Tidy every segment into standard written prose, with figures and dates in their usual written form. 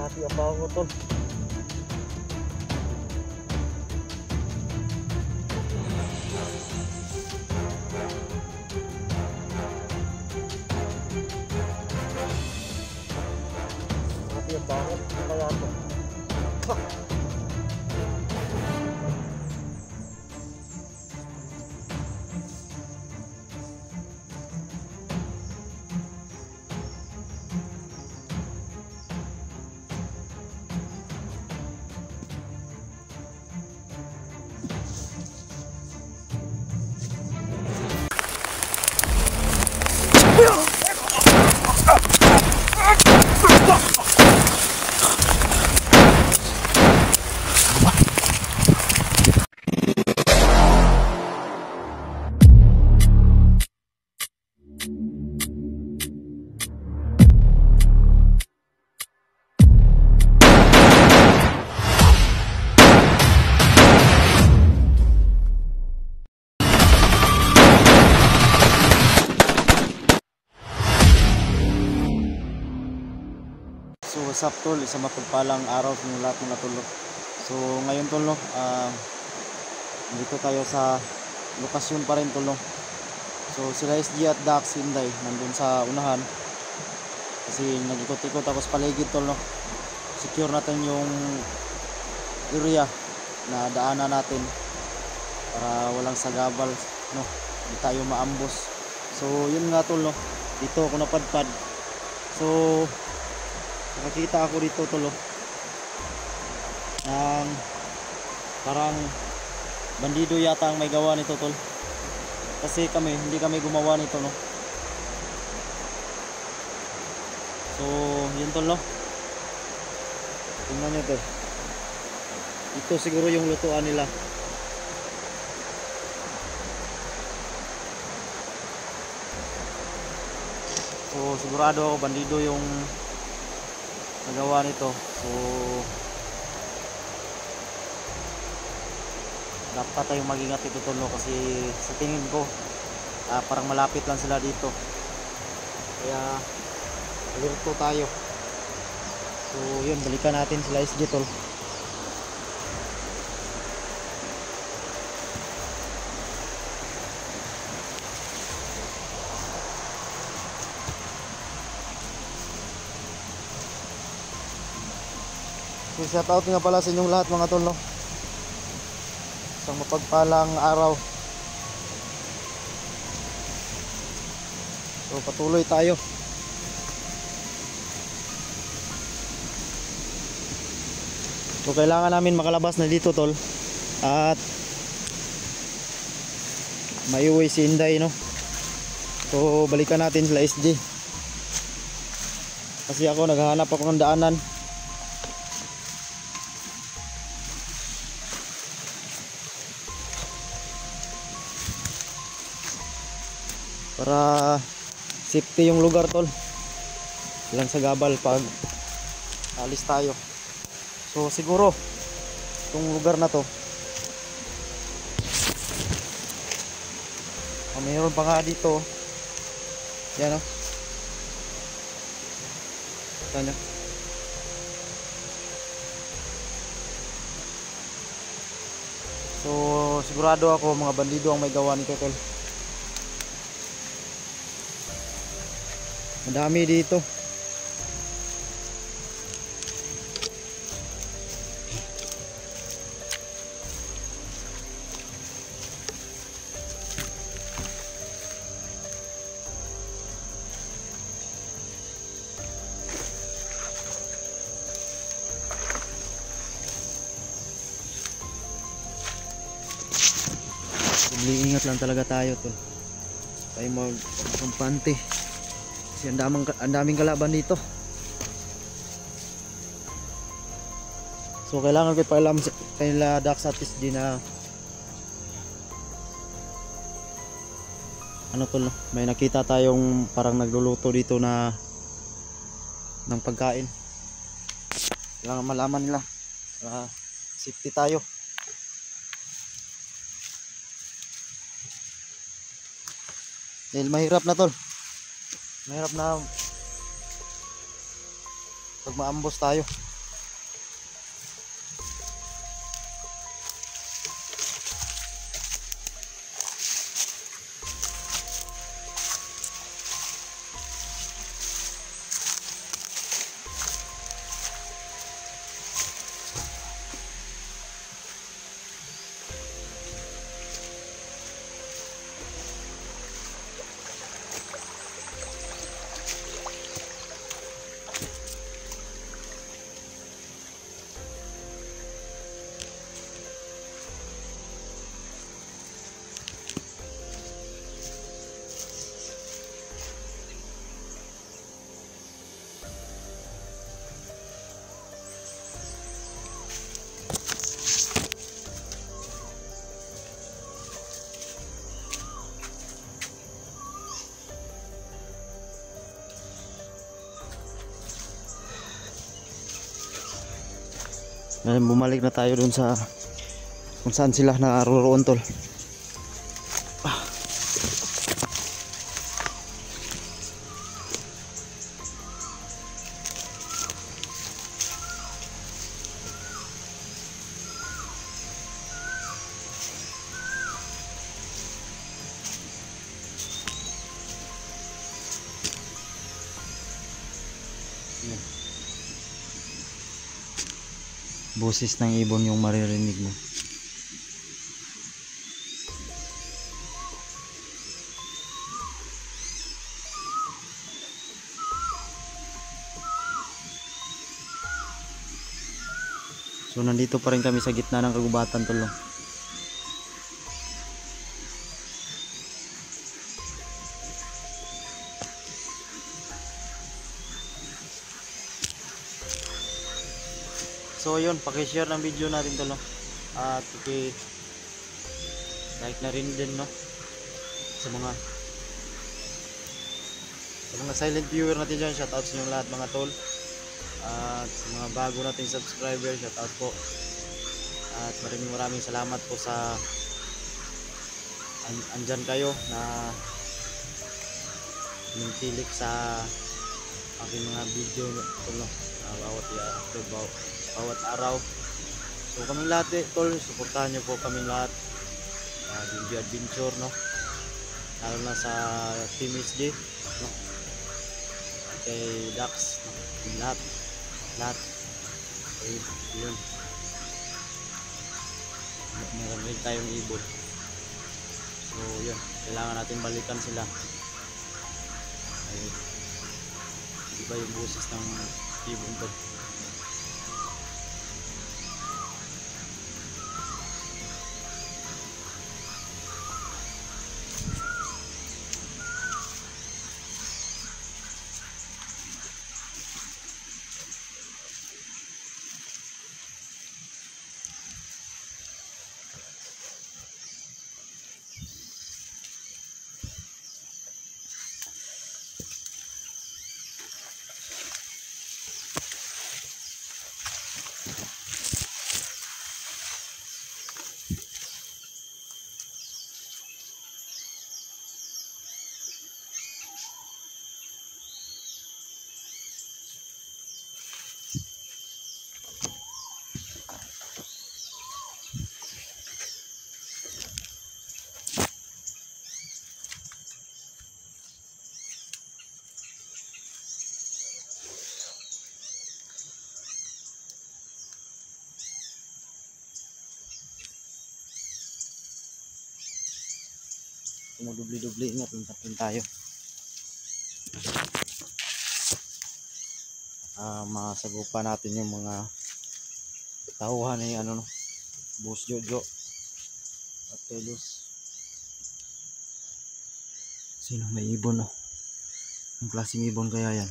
Grabe ang bango tol. Grabe ang bango. Ano kaya to? So what's up tol, isang mapagpalang araw sa inyo lahat mga tol. So ngayon tol dito tayo sa lokasyon pa rin tol. So sila SG at Dax Hinday nandun sa unahan kasi nag-ikot-ikot tapos paligid tol secure natin yung area na daanan natin para walang sagabal hindi tayo maambos. So yun nga tol dito ako napadpad. So nakakita ako dito tol ng parang bandido yata ang may gawa nito tol, kasi hindi kami gumawa nito So yun tol tingnan nyo to, ito siguro yung lutuan nila. So sigurado ako bandido yung nagawa nito. So dapat tayong mag-ingat ito tol kasi sa tingin ko parang malapit lang sila dito, kaya alerto tayo. So yun, balikan natin sila SG tol. So shout out nga pala sa inyong lahat mga tol isang mapagpalang araw. So patuloy tayo. So kailangan namin makalabas na dito tol at maiuwi si Hinday So balikan natin sila SG kasi ako naghahanap ako ng daanan. Para safety yung lugar tol, walang sagabal pag alis tayo. So siguro itong lugar na to mayroon pa nga dito yan tanya. So sigurado ako mga bandido ang may gawa nito tol. Madami dito. Ingat lang talaga tayo tol. Tayo magkampante. Kasi ang daming kalaban dito. So kailangan ko ipaalam sa kanila Dax at SG na tol may nakita tayong parang nagluluto dito ng pagkain. Kailangan malaman nila para safety tayo. Dahil mahirap na tol, mahirap na pag maambos tayo. Ngayon bumalik na tayo dun sa kung saan sila naroroon tol. Boses ng ibon yung maririnig mo. So nandito pa rin kami sa gitna ng kagubatan tol. So yun, paki-share ng video natin tol, no? At like na rin din, no? Sa mga silent viewer natin dyan, shoutout sa inyong lahat mga tol. At sa mga bago nating subscriber, shoutout po. At maraming salamat po sa andyan kayo na mintilik sa aking mga video tol, no? Bawat araw. So kaming lahat tol, suportahan nyo po kaming lahat. Video adventure, no? Lalo na sa Team HD, no? Kay Dax, no? Lahat. Okay, yun. Meron rin tayong ibon. So yun, kailangan natin balikan sila. Ay, iba yung boses ng ibon tol. Dubli-dubli, ingat rin tayo. Masagupa natin yung mga tauhan ni ano, no? Boss Jojo at Telos. Sino may ibon, no? Ang klaseng ibon kaya yan?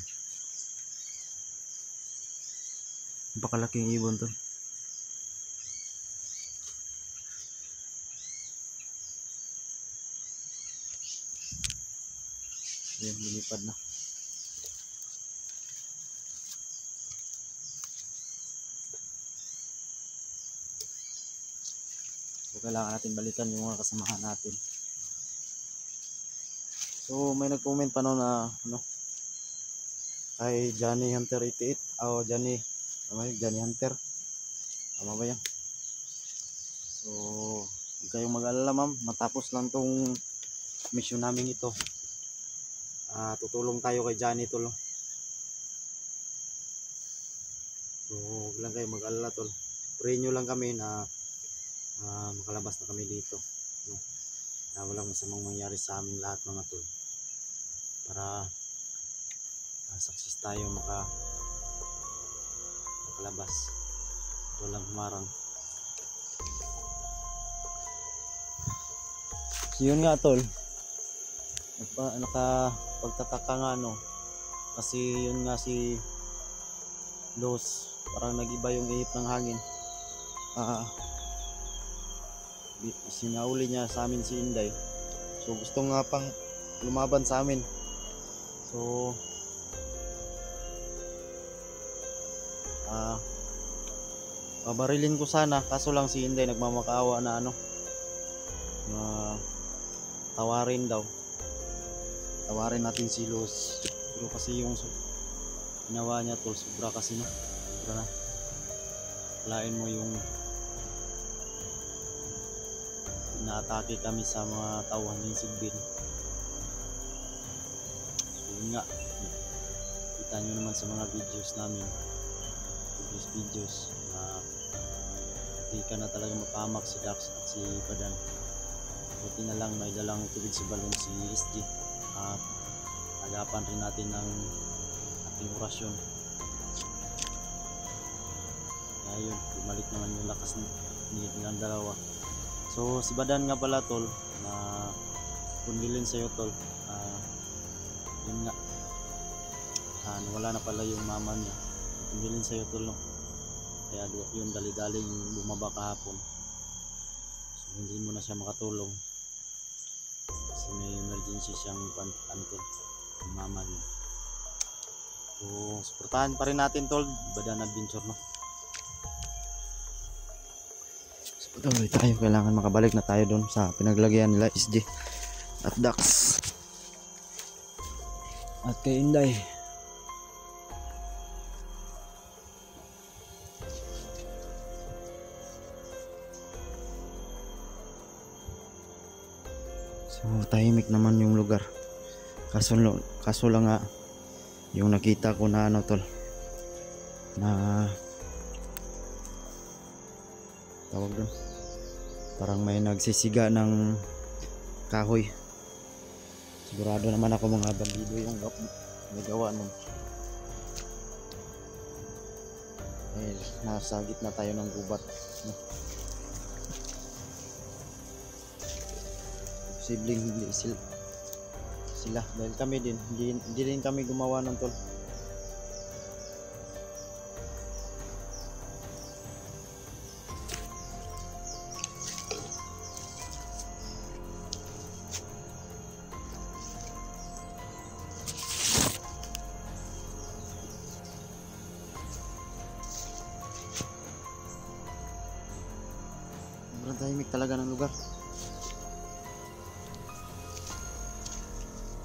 Napakalaking ibon to. Yan, lumipad na. So kailangan natin balikan yung mga kasamahan natin. So may nag-comment pa no na ano, kay Johnny Hunter 88 o Johnny Hunter, tama ba yan? So huwag kayong mag-alala ma'am, matapos lang tong mission namin ito. Tutulong tayo kay Johnny tol. So huwag lang kayo mag-alala tol. Pray nyo lang kami na makalabas na kami dito, no? Na walang masamang mangyari sa aming lahat mga tol. Para success tayo makalabas. Walang humarang. So yun nga tol. Nakapagtataka nga no, kasi yun nga si Los, parang nagiba yung ihip ng hangin. Sinauli niya sa amin si Inday, so gusto nga pang lumaban sa amin. So Babarilin ko sana, kaso lang si Inday nagmamakaawa na ano, na tawarin daw. Tawarin natin si Luz. Pero kasi yung ginawa niya tol, sobra kasi no. Sobra na. Lain mo yung inaatake kami sa mga tauhan ng Sigbin. So yun nga, kita nyo naman sa mga videos namin, videos na di ka na talaga mapahamak si Dax at si Badan. Buti na lang may dalang tubig sa balon si SG at agapan rin natin ng ating orasyon. Kaya yun, bumalik naman yung lakas nilang dalawa. So si Badan nga pala tol, na kundilin sa'yo tol, yun nga, wala na pala yung mama niya, kundilin sa'yo tol no. Kaya yun dali-daling bumaba kahapon. So hindi mo na siya makatulong kasi may emergency siyang yung mama niya. So suportahan pa rin natin tol, Badan Adventure no. So tuloy tayo, kailangan makabalik na tayo doon sa pinaglagyan nila SG at Dax at kay Inday. So tahimik naman yung lugar, kaso lang nga yung nakita ko na ano tol, na tawag doon, parang may nagsisiga ng kahoy. Sigurado naman ako mga bandido yung nagawa nun. Eh, nasa gitna tayo ng gubat no? Posibleng hindi sila dahil kami din hindi rin kami gumawa ng tol. Sobrang tahimik talaga ng lugar.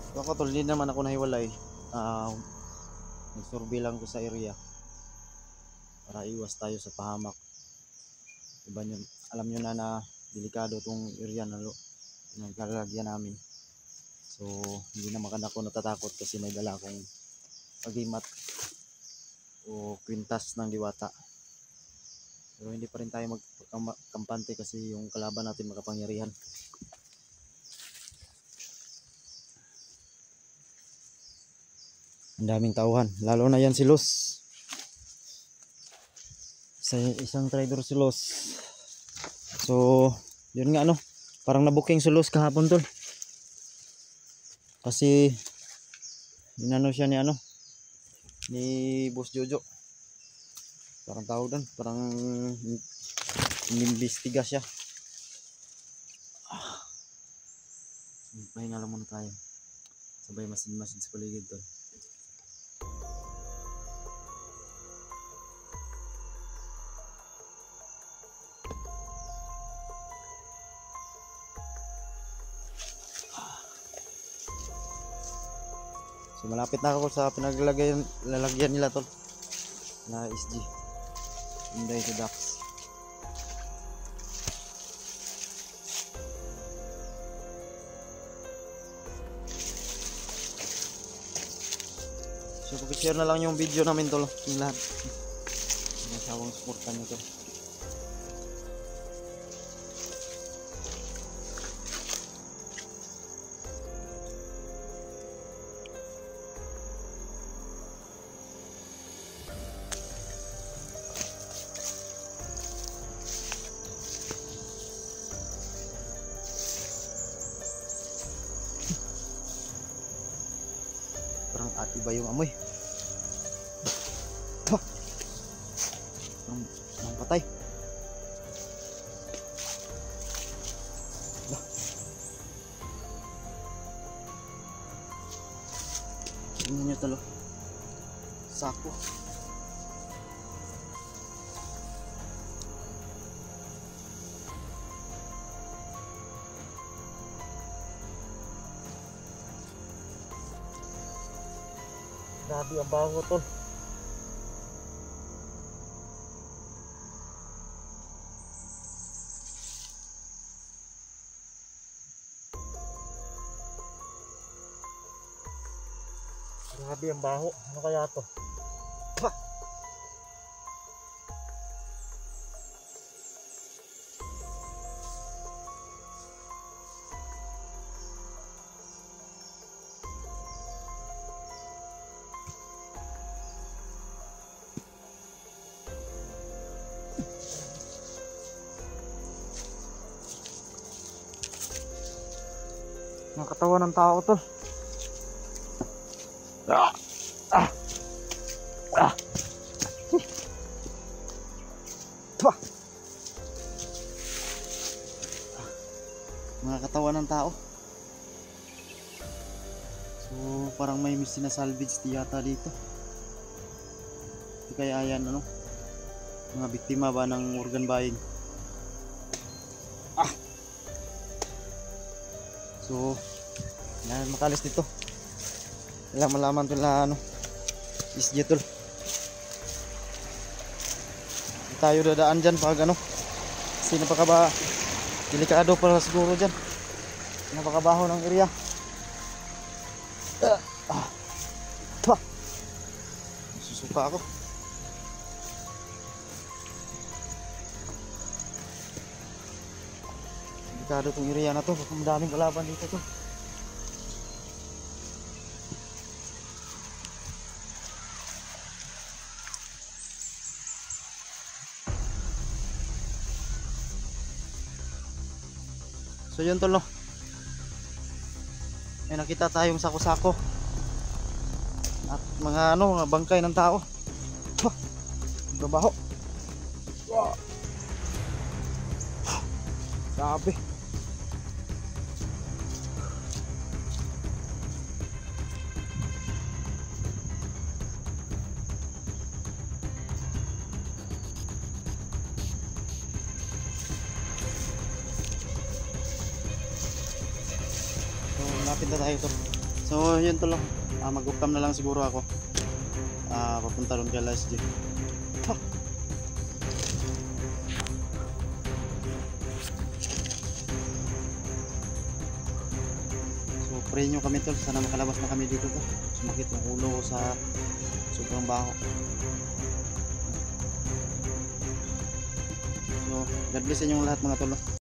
So ako tol, hindi naman ako nahiwalay. Nagsurvey lang ko sa area para iwas tayo sa pahamak. Diba nyo, alam nyo na delikado tong area na naglalagyan namin. So hindi naman ako natatakot kasi may dala akong pagimat o kwintas ng diwata. Pero hindi pa rin tayo magkampante kasi yung kalaban natin makapangyarihan. Ang daming tauhan, lalo na yan si Luz. Isang trader si Luz. So yun nga ano, parang nabuking si Luz kahapon tol. Kasi inano siya ni Boss Jojo. Parang tawag doon, parang inimbestiga siya. Pahinga lang muna tayo. Sabay masid-masid sa paligid tol. So malapit na ako sa lalagyan nila tol na SG Inday to Dax. So pag-share na lang yung video namin tol, yung lahat. Masawang supportan nyo tol. Parang iba yung amoy. Parang patay. Tingnan nyo talo. Sako. Grabe ang bango tol. Grabe ang baho. Ano kaya to? Ha! Ang katawan ng tao tol. Ah! Ah! Ah! Twa! Mga katawan ng tao. So parang may sinasalvage yata dito. Hindi kaya yan ano? Mga biktima ba ng organ buying? Ah! So yan, makalis dito. Kailangan malaman tol na ano isdya tol. Hindi tayo dadaan dyan pag ano kasi napakaba delikado pala siguro dyan. Napakabaho ng area. Susuka ako. Delikado tong area na to. Madaming kalaban dito tol. So yun tol no. May nakita tayong sako-sako at mga ano, mga bangkay ng tao. Babaho. Grabe. Lapit na tayo tol. So yun tol, mag-upcam na lang siguro ako. Papunta ron kay LSG. So pray nyo kami tol, sana makalabas na kami dito tol. Sumakit ang ulo ko sa sobrang baho. So God bless inyong lahat mga tol.